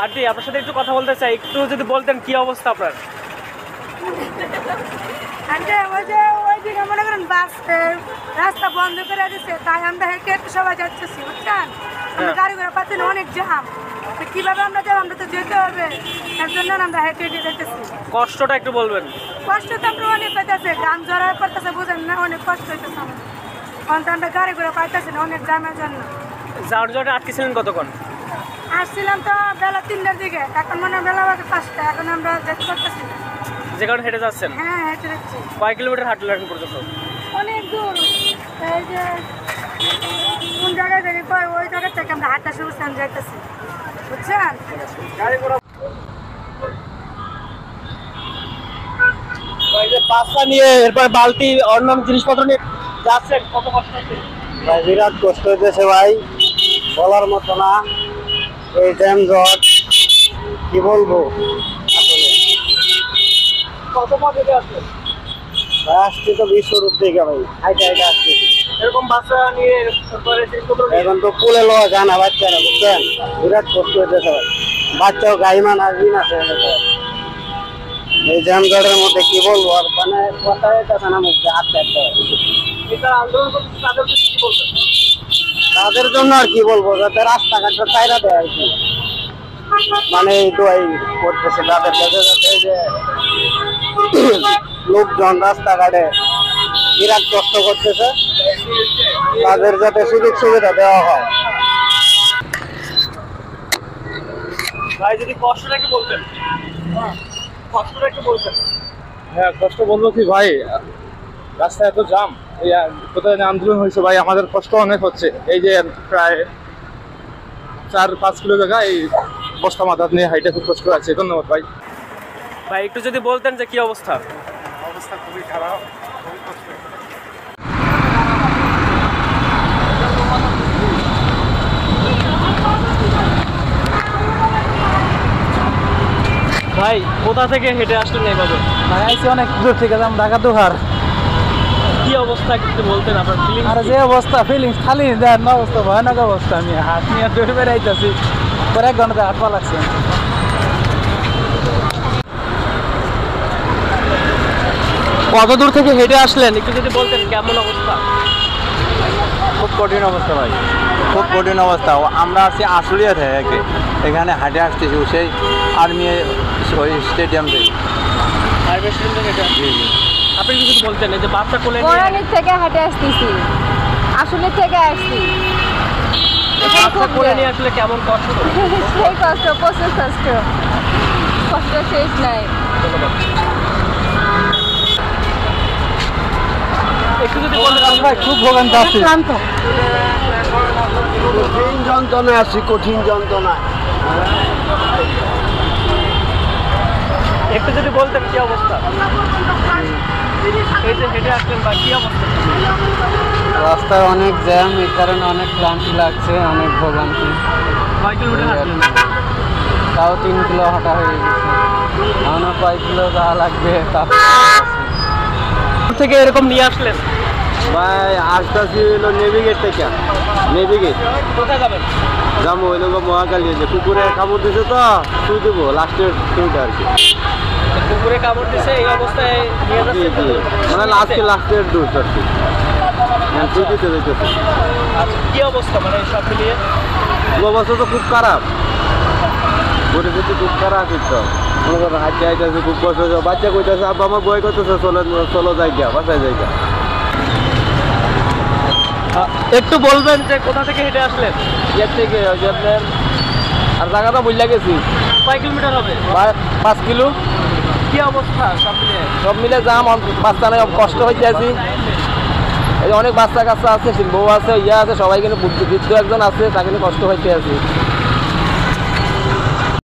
Aunty আপনার সাথে একটু কথা বলতে চাই, একটু যদি বলতেন কি অবস্থা আপনার? আন্টি ওইদিকে মনে করেন বাস রাস্তা বন্ধ করে দিচ্ছে, তাই আমরা হেঁটে হেঁটে সবাই যাচ্ছি, বুঝছেন? আমরা গাড়ি ঘোড়া পাচ্ছি না, অনেক জ্যাম। কিভাবে আমরা যাবো? আমরা তো যেতে হবে, তার জন্য আমরা হেঁটে হেঁটে যেতেছি। কষ্টটা একটু বলবেন। কষ্ট তো আমরা অনেক পেতেছে, গান জ্বরা পড়তেছে, বুঝেন না? অনেক কষ্ট হইতেছে আমাদের, কারণ তো আমরা গাড়ি ঘোড়া পাইতেছি না, অনেক জ্যামের জন্য। যানজটে আটকেছিলেন কতক্ষণ? আসছিলাম তো বেলা 3টার দিকে, এখন মনে হয় বেলা 5টা, এখন আমরা যেতে পারতেছি না। যে কারণে হেঁটে যাচ্ছেন? হ্যাঁ, হেঁটে যাচ্ছি। কয় কিলোমিটার হাঁটলেন এখন পর্যন্ত? অনেক দূর। এই যে কোন জায়গায় থেকে ওই জায়গা থেকে আমরা হাঁটা শুরু করছি, যাইতেছি, বুঝছেন? বাচ্চা নিয়ে এরপর বালতি অন্যান্য জিনিসপত্র নিয়ে যাচ্ছেন, কত কষ্ট হচ্ছে? ভাই বিরাট কষ্ট হইতেছে ভাই, বলার মতো না। এই জ্যাম জট কি বলবো আসলে। কত পথ হেঁটে আসছেন? ভাই আসছি তো বিশ্বরূপ থেকে ভাই, হাইটে হাইটে আসছি। এরকম বাচ্চা নিয়ে এরপরে জিনিসপত্র নিয়ে এখন তো পুলে লওয়া যায় না বাচ্চারা, বুঝছেন? বিরাট কষ্ট হইতেছে ভাই, বাচ্চাও গাইমান আসবি না। এই জ্যাম জটের মধ্যে কি বলবো আর, মানে কথা হইতেছে না মুখে, হাঁটতে হাঁটতে হয়। এটা আন্দোলন করতে তাদের কি বলবেন? তাদের জন্য আর কি বলবো, যাতে রাস্তাঘাটটা চাইরা দেয় আর কি, মানে এই দোয়াই করতেছে তাদের কাছে, যাতে এই যে লোকজন রাস্তাঘাটে বিরাট কষ্ট করতেছে, তাদের যাতে সুযোগ সুবিধা দেওয়া হয়। ভাই যদি কষ্টটা একটু বলতেন, কষ্টটা একটু বলতেন। হ্যাঁ, কষ্ট বলবো কি ভাই, রাস্তায় এত জাম, এই কোথায় আন্দোলন হয়েছে ভাই, আমাদের কষ্ট অনেক হচ্ছে। এই যে প্রায় 4-5 কিলো জায়গা এই বস্তা মাথা নিয়ে হাইটে খুব কষ্ট আছে। ধন্যবাদ ভাই। ভাই একটু যদি বলতেন যে কি অবস্থা? অবস্থা খুবই খারাপ, খুবই কষ্ট। ভাই কোথা থেকে হেঁটে আসলেন এইভাবে? ভাই আইসি অনেক দূর থেকে, যাম ঢাকা দুহার। কি অবস্থা একটু বলতেন আপনার ফিলিং? আর যে অবস্থা, ফিলিংস খালি দেন অবস্থা, ভয়ানক অবস্থা। আমি হাত নিয়ে দৌড়ে বেড়াইতেছি, পরে 1 ঘন্টাতে হাঁটবা লাগছে। কত দূর থেকে হেঁটে আসলেন একটু যদি বলতেন কেমন অবস্থা? খুব কঠিন অবস্থা ভাই, খুব কঠিন অবস্থা। আমরা আসছি আশুলিয়া থেকে, এখানে হাঁটে আসতেছি সেই আর্মি ওই স্টেডিয়াম থেকে। আপনি কি কিছু বলতেন? এই যে বাচ্চা কোলে নিয়ে বরানির থেকে হাঁটে আসতেছি, আসলে থেকে আসছি। বাচ্চা কোলে নিয়ে আসলে কেমন কষ্ট? সেই কষ্ট, প্রচুর কষ্ট, কষ্ট শেষ নাই। একটু যদি বলতেন। ভাই খুব ভোগান্তি আছে, ক্লান্ত। কঠিন যন্ত্রণায় আছি, কঠিন যন্ত্রণায়। একটু যদি বলতেন কি অবস্থা? এই যে হেঁটে আসলেন বা কি অবস্থা? রাস্তায় অনেক জ্যাম, এই কারণে অনেক ক্লান্তি লাগছে, অনেক ভোগান্তি। কয় কিলোমিটার হাঁটলেন? তাও 3 কিলো হাঁটা হয়ে গেছে, এখনো কয় কিলো যাওয়া লাগবে তা থেকে এরকম নিয়ে আসলেন? ভাই আসতেছি হইলো নেভিগেট থেকে, নেভিগেট কোথায় যাবেন? যাবো হইলো মহাকালী, যে কুকুরে কামড় দিছে তো শুই দেবো লাস্টের শুইটা আর কি। কুকুরে কামড় দিছে, এই অবস্থায় নিয়ে যাচ্ছেন? মানে লাস্টের ডোজ আর কি, শুই দিতে যাইতেছে। আচ্ছা, কি অবস্থা মানে সব মিলিয়ে? অবস্থা তো খুব খারাপ, পরিস্থিতি খুব খারাপ। কিন্তু মনে করো হাঁটতে হাঁটতেছে, খুব কষ্ট হচ্ছে। বাচ্চা কইতেছে আব্বা আমার বই করতেছে, চলো জায়গা বাসায় জায়গা। একটু বলবেন যে কোথা থেকে হেঁটে আসলেন? এর থেকে ওই যে আপনার আর জায়গাটা বুঝলা গেছি, কয় কিলোমিটার হবে? 5 কিলো। কি অবস্থা সব মিলিয়ে? সব মিলে যাম, বাচ্চা নাই, কষ্ট হইতে আছি। এই যে অনেক বাচ্চা কাচ্চা আছে, বউ আছে, ইয়া আছে, সবাই কিন্তু বৃদ্ধ একজন আছে, তাকে নিয়ে কষ্ট হইতে আছি।